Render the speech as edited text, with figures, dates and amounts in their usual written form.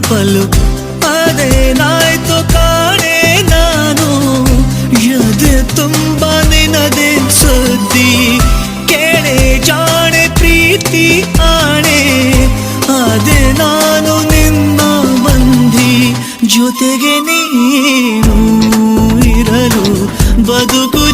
ಪಲು ಅದೇನಾಯ್ತು ಕಾಣೆ ನಾನು ಎದೆ ತುಂಬ ನಿನದೆ ಸುದ್ದಿ ಕೇಳೆ ಜಾಣೆ ಪ್ರೀತಿ ಆಣೆ ಅದೇ ನಾನು ನಿನ್ನ ಬಂಧಿ ಜೊತೆಗೆ ನೀನು ಇರಲು ಬದುಕು